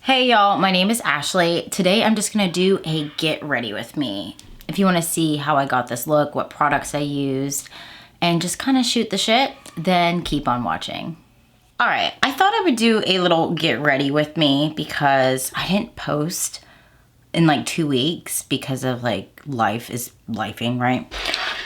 Hey y'all, my name is Ashley. Today I'm just gonna do a get ready with me. If you wanna see how I got this look, what products I used, and just kind of shoot the shit, then keep on watching. All right, I thought I would do a little get ready with me because I didn't post in like 2 weeks because of like life is lifing, right?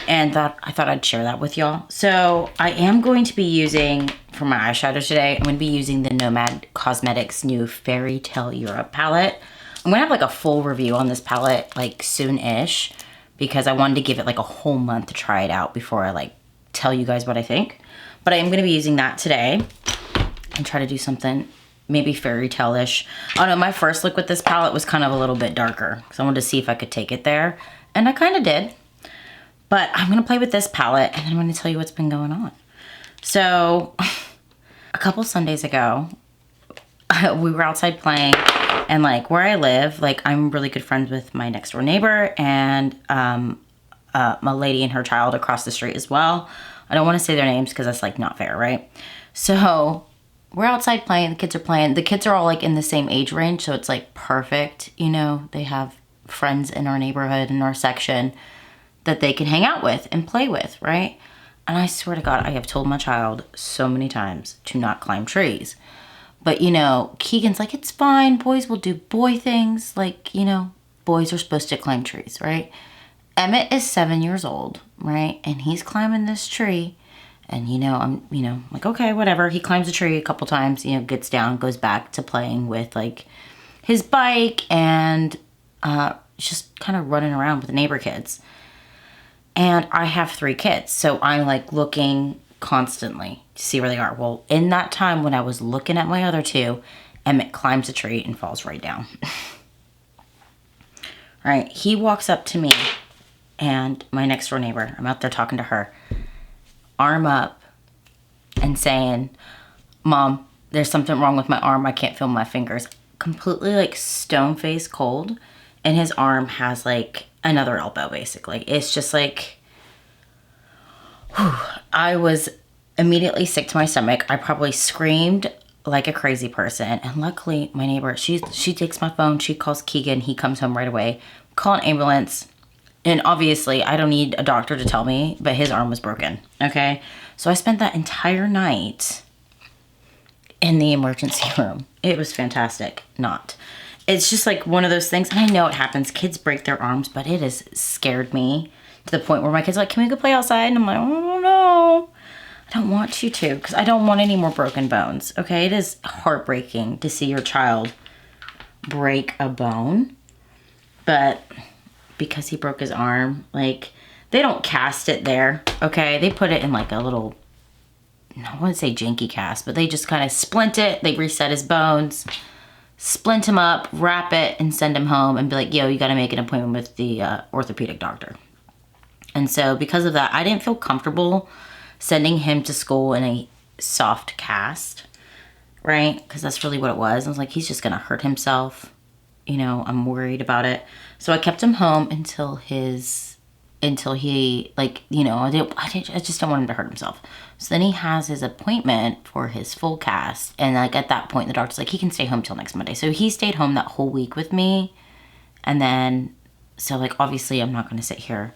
And I thought I'd share that with y'all. So I am going to be using, for my eyeshadow today, I'm going to be using the Nomad Cosmetics new Fairytale Europe palette. I'm going to have like a full review on this palette like soon-ish because I wanted to give it like a whole month to try it out before I like tell you guys what I think. But I am going to be using that today and try to do something maybe Fairytale-ish. Oh no, my first look with this palette was kind of a little bit darker because I wanted to see if I could take it there. And I kind of did. But I'm going to play with this palette and then I'm going to tell you what's been going on. So a couple Sundays ago, we were outside playing and like where I live, like I'm really good friends with my next door neighbor and my lady and her child across the street as well. I don't want to say their names because that's like not fair, right? So we're outside playing, the kids are playing. The kids are all like in the same age range, so it's like perfect. You know, they have friends in our neighborhood, in our section that they can hang out with and play with, right? And I swear to God, I have told my child so many times to not climb trees. But you know, Keegan's like, it's fine, boys will do boy things. Like, you know, boys are supposed to climb trees, right? Emmett is 7 years old, right? And he's climbing this tree. And you know, I'm like, okay, whatever. He climbs a tree a couple times, you know, gets down, goes back to playing with like his bike and just kind of running around with the neighbor kids. And I have 3 kids, so I'm like looking constantly to see where they are. Well, in that time when I was looking at my other 2, Emmett climbs a tree and falls right down. Right, he walks up to me and my next door neighbor, I'm out there talking to her, arm up and saying, Mom, there's something wrong with my arm. I can't feel my fingers. Completely like stone face cold. And his arm has like another elbow basically. It's just like, whew. I was immediately sick to my stomach. I probably screamed like a crazy person. And luckily my neighbor, she takes my phone. She calls Keegan. He comes home right away. Call an ambulance. And obviously I don't need a doctor to tell me, but his arm was broken. Okay. So I spent that entire night in the emergency room. It was fantastic. Not. It's just like one of those things, and I know it happens. Kids break their arms, but it has scared me to the point where my kids are like, can we go play outside? And I'm like, oh no, I don't want you to, because I don't want any more broken bones, okay? It is heartbreaking to see your child break a bone, but because he broke his arm, like, they don't cast it there, okay? They put it in like a little, I wouldn't say janky cast, but they just kind of splint it, they reset his bones, splint him up, wrap it, and send him home and be like, yo, you gotta make an appointment with the orthopedic doctor. And so because of that, I didn't feel comfortable sending him to school in a soft cast, right? Because that's really what it was. I was like, he's just gonna hurt himself. You know, I'm worried about it. So I kept him home until he, like, you know, I just don't want him to hurt himself. So then he has his appointment for his full cast. And like at that point, the doctor's like, he can stay home till next Monday. So he stayed home that whole week with me. And then, so like, obviously I'm not going to sit here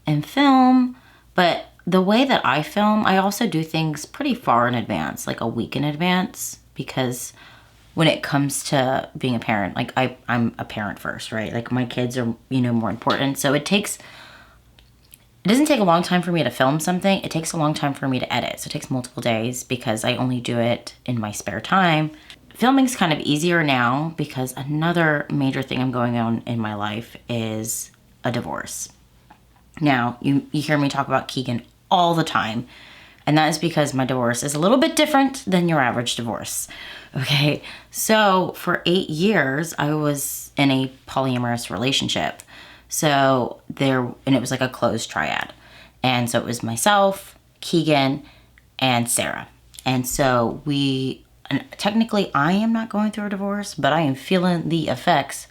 and film. But the way that I film, I also do things pretty far in advance, like a week in advance. Because when it comes to being a parent, like I'm a parent first, right? Like my kids are, you know, more important. So it doesn't take a long time for me to film something. It takes a long time for me to edit. So it takes multiple days because I only do it in my spare time. Filming's kind of easier now because another major thing I'm going on in my life is a divorce. Now, you hear me talk about Keegan all the time. And that is because my divorce is a little bit different than your average divorce. Okay, so for 8 years, I was in a polyamorous relationship. So and it was like a closed triad. And so it was myself, Keegan, and Sarah. And so technically I am not going through a divorce, but I am feeling the effects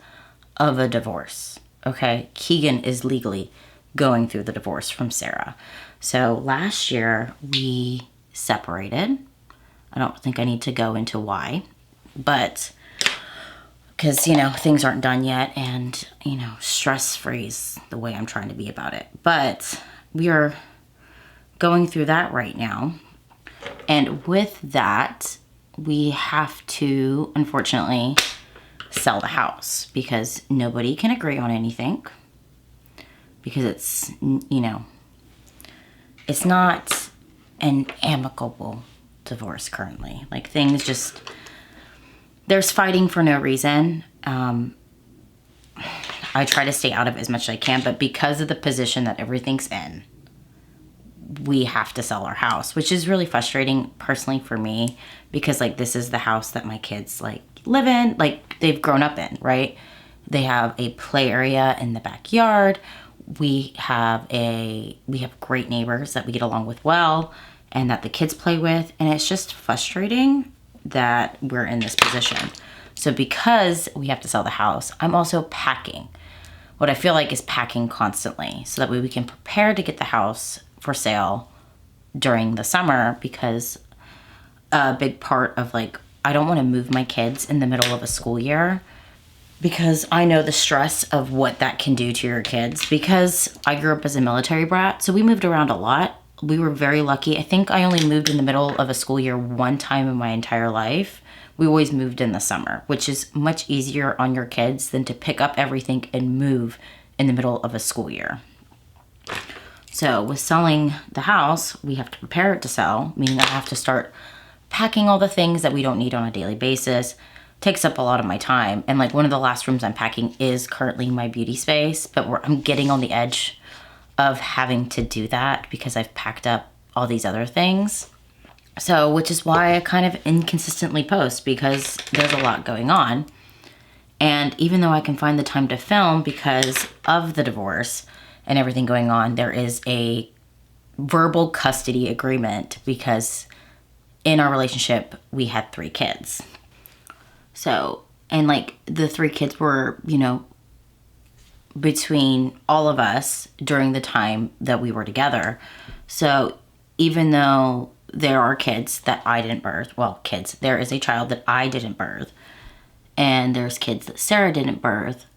of a divorce. Okay, Keegan is legally going through the divorce from Sarah. So last year we separated. I don't think I need to go into why, but because, you know, things aren't done yet, and, you know, stress-free is the way I'm trying to be about it. But we are going through that right now. And with that, we have to, unfortunately, sell the house because nobody can agree on anything. Because it's, you know, it's not an amicable divorce currently. Like, things just, there's fighting for no reason. I try to stay out of it as much as I can, but because of the position that everything's in, we have to sell our house, which is really frustrating personally for me, because like, this is the house that my kids like live in, like they've grown up in, right? They have a play area in the backyard. We have great neighbors that we get along with well, and that the kids play with. And it's just frustrating that we're in this position. So because we have to sell the house, I'm also packing. What I feel like is packing constantly, so that way we can prepare to get the house for sale during the summer, because a big part of like, I don't want to move my kids in the middle of a school year, because I know the stress of what that can do to your kids, because I grew up as a military brat, so we moved around a lot. We were very lucky. I think I only moved in the middle of a school year one time in my entire life. We always moved in the summer, which is much easier on your kids than to pick up everything and move in the middle of a school year. So with selling the house, we have to prepare it to sell, meaning I have to start packing all the things that we don't need on a daily basis. Takes up a lot of my time. And like, one of the last rooms I'm packing is currently my beauty space, but I'm getting on the edge of having to do that because I've packed up all these other things. So, which is why I kind of inconsistently post, because there's a lot going on. And even though I can find the time to film because of the divorce and everything going on, there is a verbal custody agreement, because in our relationship, we had 3 kids. So, and like, the 3 kids were, you know, between all of us during the time that we were together. So even though there are kids that I didn't birth, well, kids, there is a child that I didn't birth, and there's kids that Sarah didn't birth,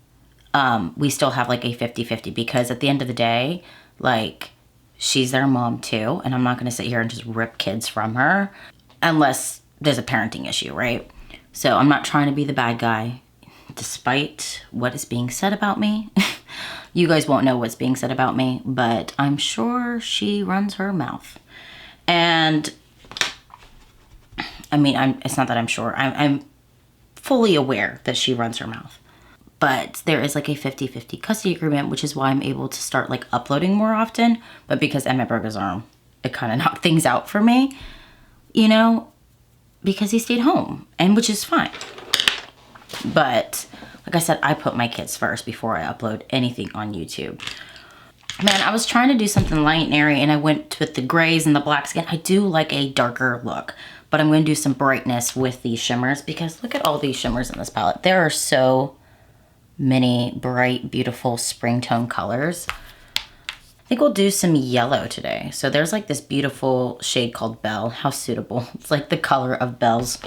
we still have like a 50-50, because at the end of the day, like, she's their mom too, and I'm not going to sit here and just rip kids from her unless there's a parenting issue, right? So I'm not trying to be the bad guy, despite what is being said about me. You guys won't know what's being said about me, but I'm sure she runs her mouth. And I mean, it's not that I'm sure. I'm fully aware that she runs her mouth. But there is like a 50-50 custody agreement, which is why I'm able to start like uploading more often. But because Emmett broke his arm, it kind of knocked things out for me, you know, because he stayed home, and which is fine. But like I said, I put my kids first before I upload anything on YouTube. Man, I was trying to do something light and airy, and I went with the grays and the blacks again. I do like a darker look, but I'm going to do some brightness with these shimmers, because look at all these shimmers in this palette. There are so many bright, beautiful spring tone colors. I think we'll do some yellow today. So there's like this beautiful shade called Belle. How suitable. It's like the color of Belle's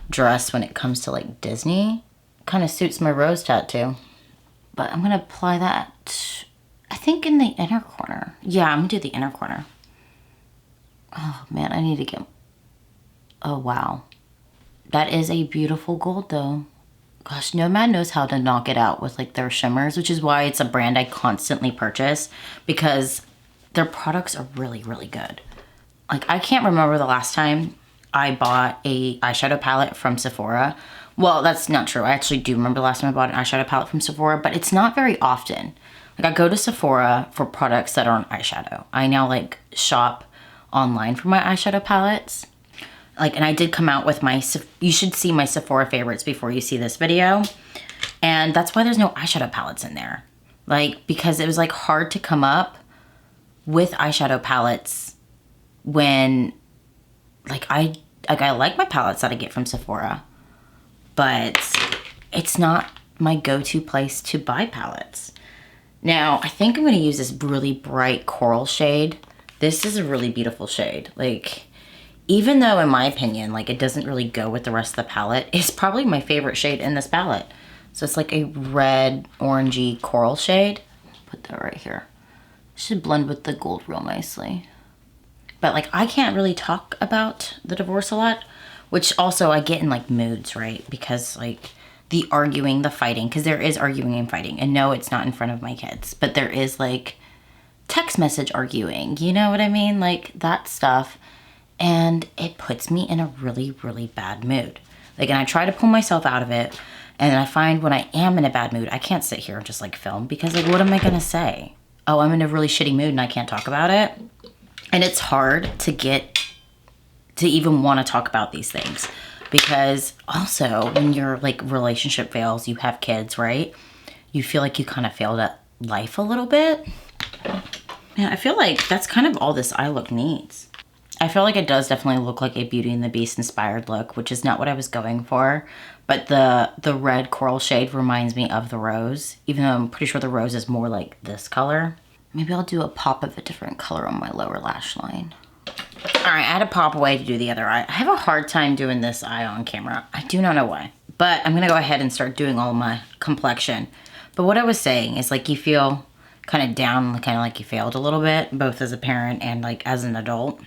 dress when it comes to like Disney. Kind of suits my rose tattoo. But I'm going to apply that, I think, in the inner corner. Yeah, I'm going to do the inner corner. Oh man, I need to get, oh wow. That is a beautiful gold though. Gosh, Nomad knows how to knock it out with like their shimmers, which is why it's a brand I constantly purchase, because their products are really, really good. Like, I can't remember the last time I bought a eyeshadow palette from Sephora. Well, that's not true. I actually do remember the last time I bought an eyeshadow palette from Sephora, but it's not very often. Like, I go to Sephora for products that aren't eyeshadow. I now like shop online for my eyeshadow palettes. Like, and I did come out with my, you should see my Sephora favorites before you see this video. And that's why there's no eyeshadow palettes in there. Like, because it was like hard to come up with eyeshadow palettes when, like, I like my palettes that I get from Sephora, but it's not my go-to place to buy palettes. Now, I think I'm going to use this really bright coral shade. This is a really beautiful shade. Like, even though in my opinion, like, it doesn't really go with the rest of the palette, it's probably my favorite shade in this palette. So So it's like a red, orangey coral shade. Put that right here. Should blend with the gold real nicely. But like, I can't really talk about the divorce a lot, which also I get in like moods, right? Because like the arguing, the fighting, because there is arguing and fighting. And no, it's not in front of my kids, but there is like text message arguing, you know what I mean? Like that stuff. And it puts me in a really, really bad mood. Like, and I try to pull myself out of it. And I find when I am in a bad mood, I can't sit here and just like film, because like, what am I gonna say? Oh, I'm in a really shitty mood and I can't talk about it. And it's hard to get to even want to talk about these things, because also when your like relationship fails, you have kids, right? You feel like you kind of failed at life a little bit. Man, I feel like that's kind of all this eye look needs. I feel like it does definitely look like a Beauty and the Beast inspired look, which is not what I was going for. But the red coral shade reminds me of the rose, even though I'm pretty sure the rose is more like this color. Maybe I'll do a pop of a different color on my lower lash line. All right, I had to pop away to do the other eye. I have a hard time doing this eye on camera. I do not know why, but I'm gonna go ahead and start doing all my complexion. But what I was saying is like, you feel kind of down, kind of like you failed a little bit, both as a parent and like as an adult.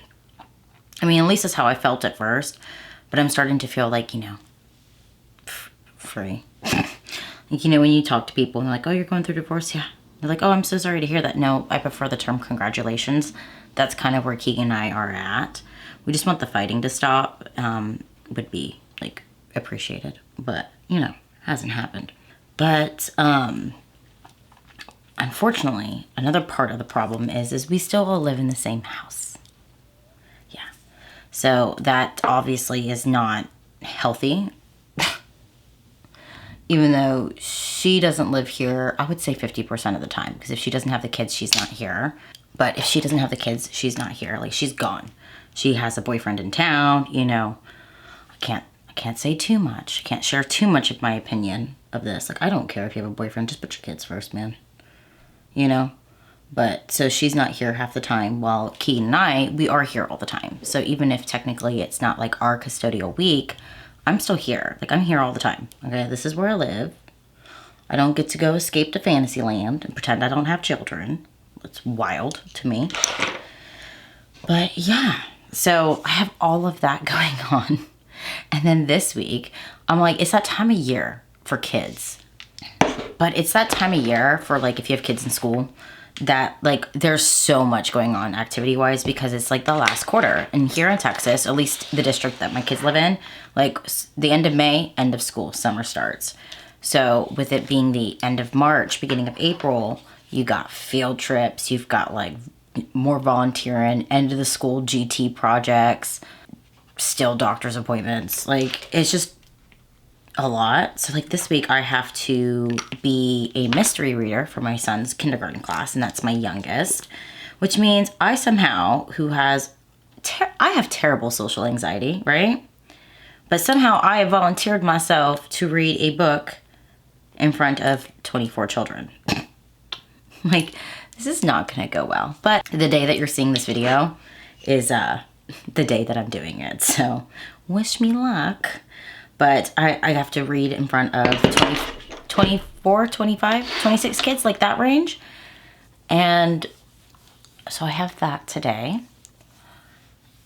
I mean, at least that's how I felt at first, but I'm starting to feel like, you know, free. Like, you know, when you talk to people and they're like, oh, you're going through divorce? Yeah. They're like, oh, I'm so sorry to hear that. No, I prefer the term congratulations. That's kind of where Keegan and I are at. We just want the fighting to stop, would be like appreciated, but you know, hasn't happened. But, unfortunately, another part of the problem is we still all live in the same house. Yeah. So that obviously is not healthy. Even though she doesn't live here, I would say 50% of the time, because if she doesn't have the kids, she's not here. But if she doesn't have the kids, she's not here. Like, she's gone. She has a boyfriend in town, you know. I can't say too much. I can't share too much of my opinion of this. Like, I don't care if you have a boyfriend, just put your kids first, man. You know? But, so she's not here half the time, while Keegan and I, we are here all the time. So even if technically it's not like our custodial week, I'm still here. Like, I'm here all the time. Okay, this is where I live. I don't get to go escape to Fantasyland and pretend I don't have children. It's wild to me. But yeah, so I have all of that going on. And then this week, I'm like, it's that time of year for kids. But it's that time of year for like, if you have kids in school, that like there's so much going on activity wise, because it's like the last quarter. And here in Texas, at least the district that my kids live in, like the end of May, end of school, summer starts. So with it being the end of March, beginning of April, you got field trips, you've got like more volunteering, end of the school GT projects, still doctor's appointments. Like, it's just a lot. So like this week I have to be a mystery reader for my son's kindergarten class, and that's my youngest, which means I somehow, who has, I have terrible social anxiety, right? But somehow I have volunteered myself to read a book in front of 24 children. Like, this is not gonna go well. But the day that you're seeing this video is the day that I'm doing it. So wish me luck. But I have to read in front of 24, 25, 26 kids, like that range. And so I have that today.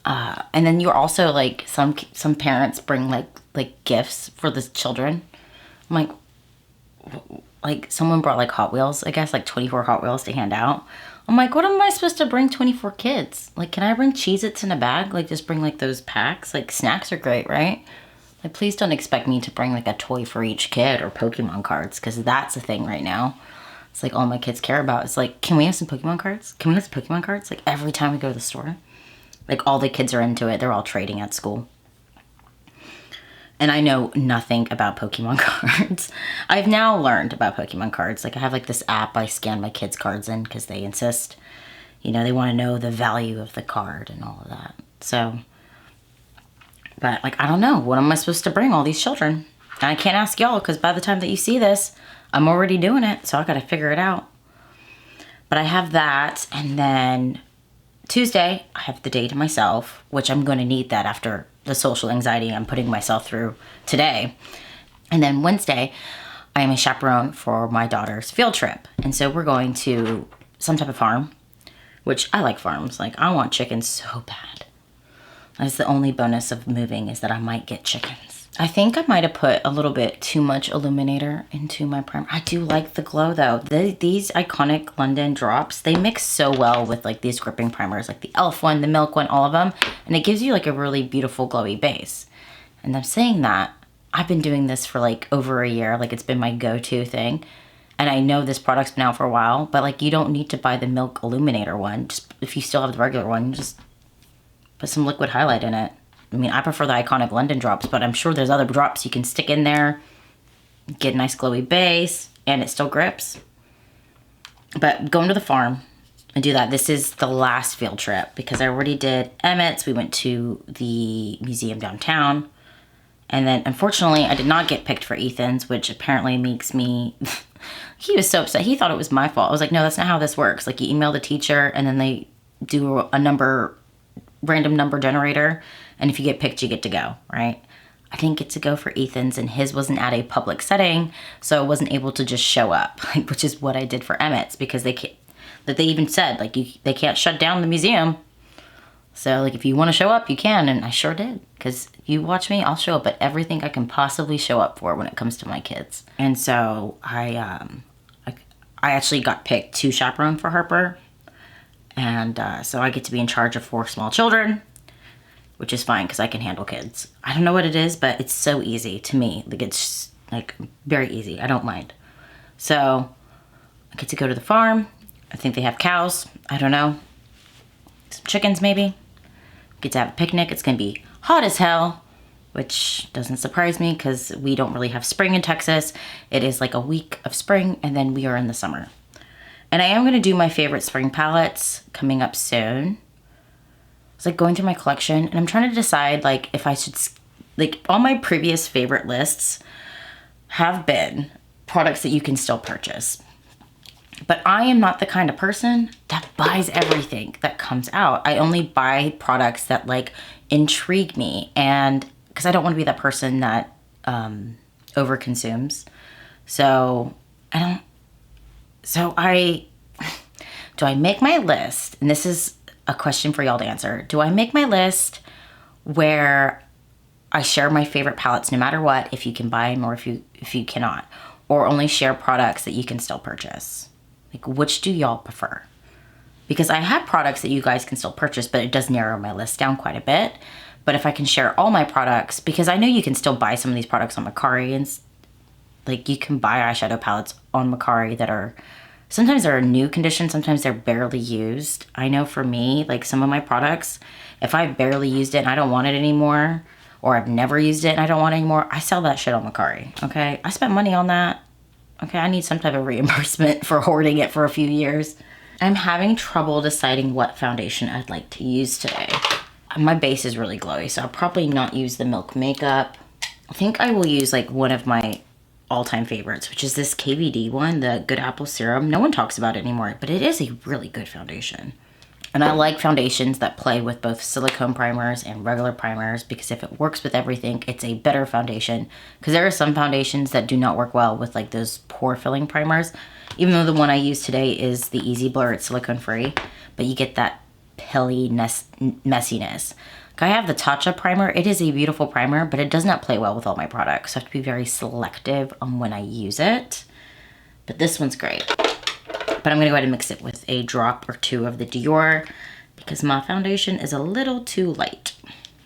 And then you're also like, some parents bring like gifts for the children. I'm like someone brought like Hot Wheels, I guess, like 24 Hot Wheels to hand out. I'm like, what am I supposed to bring 24 kids? Like, can I bring Cheez-Its in a bag? Like, just bring like those packs. Like, snacks are great, right? Like, please don't expect me to bring like a toy for each kid or Pokemon cards, because that's the thing right now. It's like all my kids care about. It's like, can we have some Pokemon cards? Can we have some Pokemon cards? Like, every time we go to the store. Like, all the kids are into it. They're all trading at school. And I know nothing about Pokemon cards. I've now learned about Pokemon cards. Like, I have like this app I scan my kids' cards in, because they insist, you know, they want to know the value of the card and all of that. So, but like, I don't know. What am I supposed to bring all these children? And I can't ask y'all, because by the time that you see this, I'm already doing it. So I got to figure it out. But I have that. And then Tuesday, I have the day to myself, which I'm going to need that after the social anxiety I'm putting myself through today. And then Wednesday, I am a chaperone for my daughter's field trip. And so we're going to some type of farm, which I like farms. Like, I want chickens so bad. That's the only bonus of moving, is that I might get chickens. I think I might have put a little bit too much illuminator into my primer. I do like the glow though. These iconic London drops, they mix so well with like these gripping primers, like the E.L.F. one, the Milk one, all of them. And it gives you like a really beautiful glowy base. And I'm saying that, I've been doing this for like over a year. Like, it's been my go-to thing. And I know this product's been out for a while, but like, you don't need to buy the Milk Illuminator one. Just, if you still have the regular one, just put some liquid highlight in it. I mean, I prefer the iconic London drops, but I'm sure there's other drops you can stick in there, get a nice glowy base, and it still grips. But going to the farm and do that. This is the last field trip because I already did Emmett's. We went to the museum downtown. And then, unfortunately, I did not get picked for Ethan's, which apparently makes me... He was so upset. He thought it was my fault. I was like, no, that's not how this works. Like, you email the teacher, and then they do a random number generator. And if you get picked, you get to go, right? I didn't get to go for Ethan's, and his wasn't at a public setting, so I wasn't able to just show up, which is what I did for Emmett's, because they even said, like, they can't shut down the museum. So, like, if you want to show up, you can, and I sure did. Because you watch me, I'll show up at everything I can possibly show up for when it comes to my kids. And so I actually got picked to chaperone for Harper. And so I get to be in charge of 4 small children, which is fine because I can handle kids. I don't know what it is, but it's so easy to me. Like, it's like very easy. I don't mind. So I get to go to the farm. I think they have cows. I don't know. Some chickens maybe. Get to have a picnic. It's going to be hot as hell, which doesn't surprise me because we don't really have spring in Texas. It is like a week of spring, and then we are in the summer. And I am going to do my favorite spring palettes coming up soon. It's like going through my collection, and I'm trying to decide like if I should, like, all my previous favorite lists have been products that you can still purchase. But I am not the kind of person that buys everything that comes out. I only buy products that like intrigue me, and because I don't want to be that person that overconsumes. So do I make my list? And this is a question for y'all to answer. Do I make my list where I share my favorite palettes no matter what, if you can buy them or if you cannot, or only share products that you can still purchase? Like, which do y'all prefer? Because I have products that you guys can still purchase, but it does narrow my list down quite a bit. But if I can share all my products, because I know you can still buy some of these products on Mercari, and like, you can buy eyeshadow palettes on Mercari that are, sometimes they're in new condition, sometimes they're barely used. I know for me, like, some of my products, if I've barely used it and I don't want it anymore, or I've never used it and I don't want it anymore, I sell that shit on Mercari, okay? I spent money on that. Okay, I need some type of reimbursement for hoarding it for a few years. I'm having trouble deciding what foundation I'd like to use today. My base is really glowy, so I'll probably not use the Milk Makeup. I think I will use like one of my all-time favorites, which is this KVD one, the Good Apple Serum. No one talks about it anymore, but it is a really good foundation. And I like foundations that play with both silicone primers and regular primers, because if it works with everything, it's a better foundation. Because there are some foundations that do not work well with like those pore filling primers. Even though the one I use today is the Easy Blur, it's silicone free, but you get that pilly messiness. I have the Tatcha primer. It is a beautiful primer, but it does not play well with all my products. So I have to be very selective on when I use it. But this one's great. But I'm gonna go ahead and mix it with a drop or 2 of the Dior because my foundation is a little too light.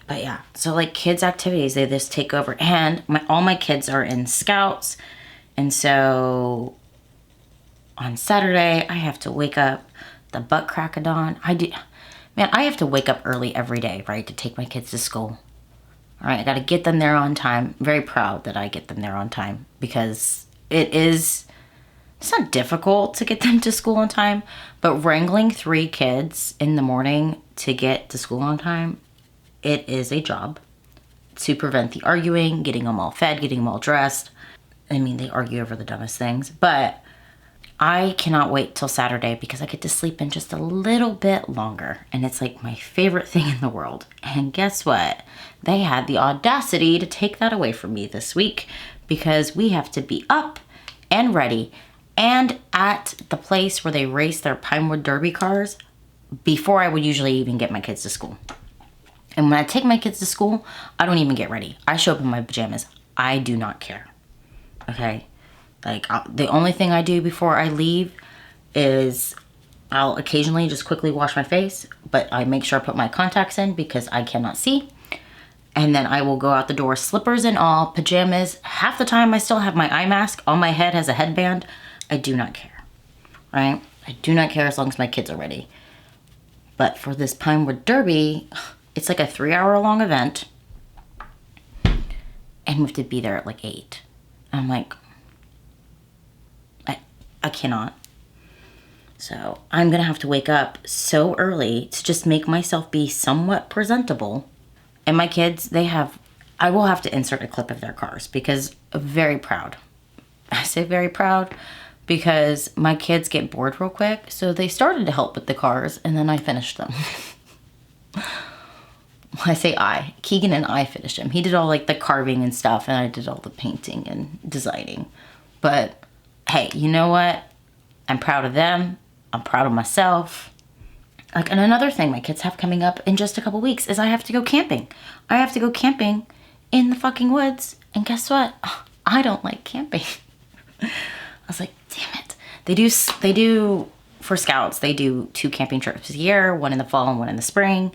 But yeah, so like kids activities, they just take over. And all my kids are in Scouts. And so on Saturday, I have to wake up the butt crack of dawn. I have to wake up early every day, right, to take my kids to school. All right, I gotta get them there on time. I'm very proud that I get them there on time because it's not difficult to get them to school on time, but wrangling 3 kids in the morning to get to school on time, it is a job. To prevent the arguing, getting them all fed, getting them all dressed. I mean, they argue over the dumbest things, but I cannot wait till Saturday because I get to sleep in just a little bit longer, and it's like my favorite thing in the world. And guess what? They had the audacity to take that away from me this week because we have to be up and ready and at the place where they race their Pinewood Derby cars before I would usually even get my kids to school. And when I take my kids to school, I don't even get ready. I show up in my pajamas. I do not care. Okay? Like, the only thing I do before I leave is I'll occasionally just quickly wash my face, but I make sure I put my contacts in because I cannot see. And then I will go out the door, slippers and all, pajamas. Half the time I still have my eye mask on my head as a headband. I do not care, right? I do not care as long as my kids are ready. But for this Pinewood Derby, it's like a 3-hour long event. And we have to be there at like 8. I'm like, I cannot. So I'm gonna have to wake up so early to just make myself be somewhat presentable. And my kids, I will have to insert a clip of their cars because I'm very proud. I say very proud because my kids get bored real quick. So they started to help with the cars and then I finished them. I say Keegan and I finished them. He did all like the carving and stuff and I did all the painting and designing. But hey, you know what? I'm proud of them. I'm proud of myself. Like, and another thing my kids have coming up in just a couple weeks is I have to go camping. I have to go camping in the fucking woods. And guess what? I don't like camping. I was like, damn it. They do, for scouts, they do 2 camping trips a year, one in the fall and one in the spring.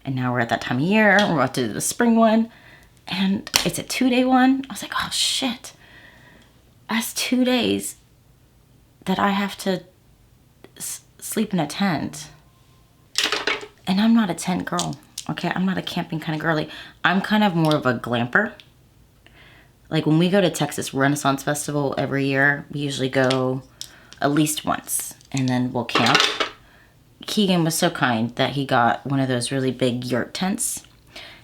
And now we're at that time of year. We're about to do the spring one. And it's a 2-day one. I was like, oh shit. That's 2 days that I have to sleep in a tent. And I'm not a tent girl, okay? I'm not a camping kind of girly. I'm kind of more of a glamper. Like when we go to Texas Renaissance Festival every year, we usually go at least once and then we'll camp. Keegan was so kind that he got one of those really big yurt tents.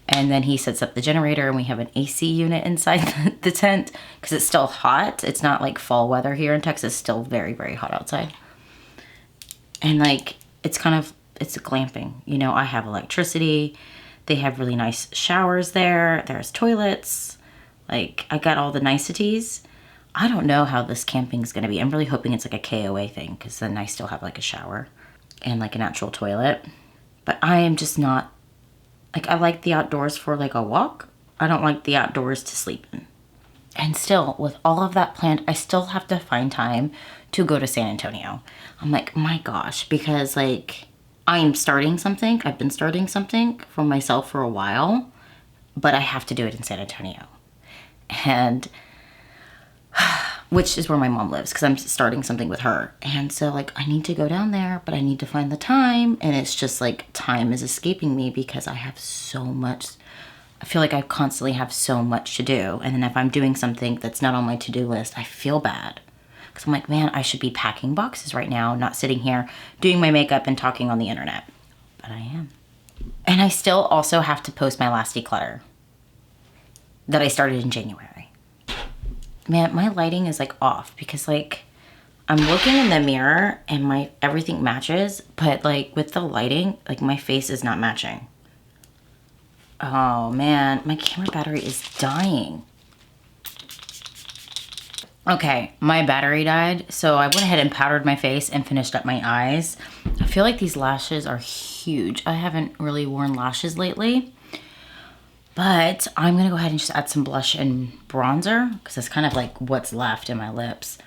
And then he sets up the generator and we have an AC unit inside the tent because it's still hot. It's not like fall weather here in Texas. It's still very, very hot outside. And like, it's glamping. You know, I have electricity. They have really nice showers there. There's toilets. Like, I got all the niceties. I don't know how this camping is going to be. I'm really hoping it's like a KOA thing because then I still have like a shower and like an actual toilet. But I am just not, like, I like the outdoors for like a walk. I don't like the outdoors to sleep in. And still, with all of that planned, I still have to find time to go to San Antonio. I'm like, my gosh, because like, I'm starting something. I've been starting something for myself for a while, but I have to do it in San Antonio. And, which is where my mom lives, because I'm starting something with her. And so like, I need to go down there, but I need to find the time. And it's just like, time is escaping me because I have so much. I feel like I constantly have so much to do. And then if I'm doing something that's not on my to-do list, I feel bad. Because I'm like, man, I should be packing boxes right now, not sitting here doing my makeup and talking on the internet. But I am. And I still also have to post my last declutter that I started in January. Man, my lighting is like off because like I'm looking in the mirror and everything matches, but like with the lighting, like my face is not matching. Oh man, my camera battery is dying. Okay, my battery died, so I went ahead and powdered my face and finished up my eyes. I feel like these lashes are huge. I haven't really worn lashes lately, but I'm gonna go ahead and just add some blush and bronzer because that's kind of like what's left in my lips.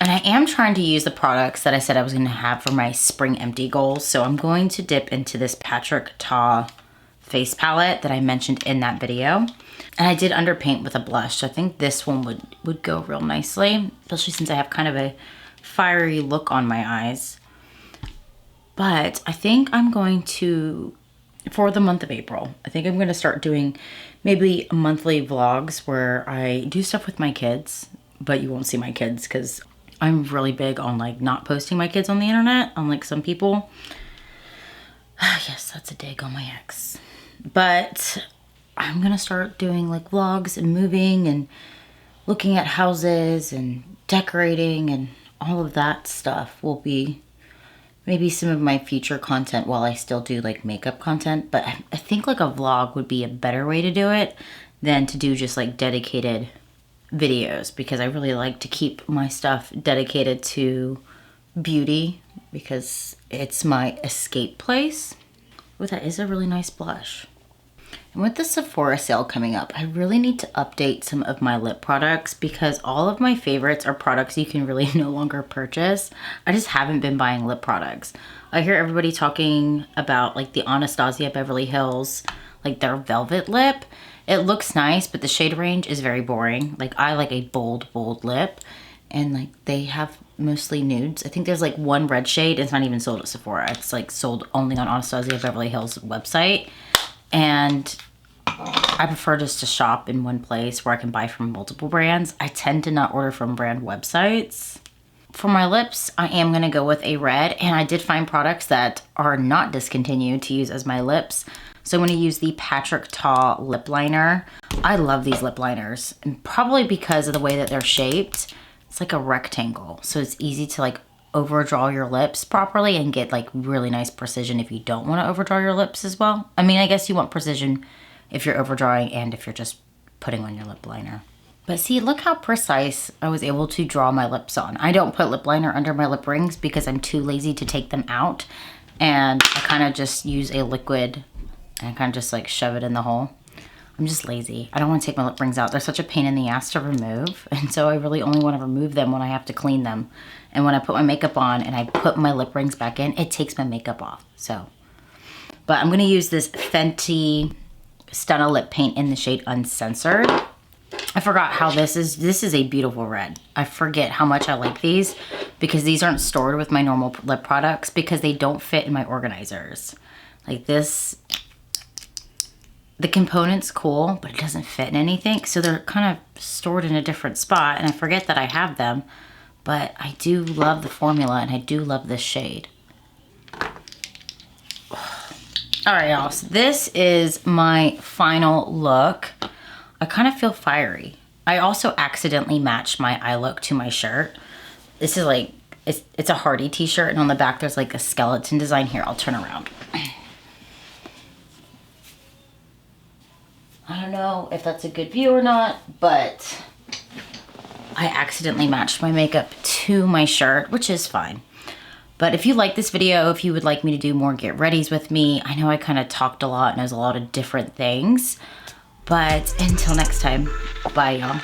And I am trying to use the products that I said I was gonna have for my spring empty goals. So I'm going to dip into this Patrick Ta face palette that I mentioned in that video. And I did underpaint with a blush, so I think this one would go real nicely, especially since I have kind of a fiery look on my eyes. But I think I'm going to, for the month of April, I think I'm going to start doing maybe monthly vlogs where I do stuff with my kids, but you won't see my kids because I'm really big on like not posting my kids on the internet, unlike some people. Yes, that's a dig on my ex. But I'm gonna start doing like vlogs and moving and looking at houses and decorating, and all of that stuff will be maybe some of my future content while I still do like makeup content. But I think like a vlog would be a better way to do it than to do just like dedicated videos because I really like to keep my stuff dedicated to beauty because it's my escape place. Oh, that is a really nice blush. And with the Sephora sale coming up, I really need to update some of my lip products because all of my favorites are products you can really no longer purchase. I just haven't been buying lip products. I hear everybody talking about like the Anastasia Beverly Hills, like their velvet lip. It looks nice, but the shade range is very boring. Like I like a bold lip, and like they have mostly nudes. I think there's like one red shade. It's not even sold at Sephora. It's like sold only on Anastasia Beverly Hills website. And I prefer just to shop in one place where I can buy from multiple brands. I tend to not order from brand websites. For my lips, I am going to go with a red, and I did find products that are not discontinued to use as my lips. So I'm going to use the Patrick Ta lip liner. I love these lip liners, and probably because of the way that they're shaped. It's like a rectangle, so it's easy to like overdraw your lips properly and get like really nice precision if you don't want to overdraw your lips as well. I mean, I guess you want precision if you're overdrawing and if you're just putting on your lip liner. But see, look how precise I was able to draw my lips on. I don't put lip liner under my lip rings because I'm too lazy to take them out. And I kind of just use a liquid and kind of just like shove it in the hole. I'm just lazy. I don't want to take my lip rings out. They're such a pain in the ass to remove. And so I really only want to remove them when I have to clean them. And when I put my makeup on and I put my lip rings back in, it takes my makeup off. So, but I'm going to use this Fenty Stunna lip paint in the shade Uncensored. I forgot how this is. This is a beautiful red. I forget how much I like these because these aren't stored with my normal lip products because they don't fit in my organizers. Like this, the component's cool, but it doesn't fit in anything. So they're kind of stored in a different spot, and I forget that I have them, but I do love the formula and I do love this shade. All right, y'all, so this is my final look. I kind of feel fiery. I also accidentally matched my eye look to my shirt. This is like, it's a Hardy t-shirt, and on the back there's like a skeleton design. Here, I'll turn around. I don't know if that's a good view or not, but I accidentally matched my makeup to my shirt, which is fine. But if you like this video, if you would like me to do more get readies with me, I know I kind of talked a lot and there's a lot of different things. But until next time, bye y'all.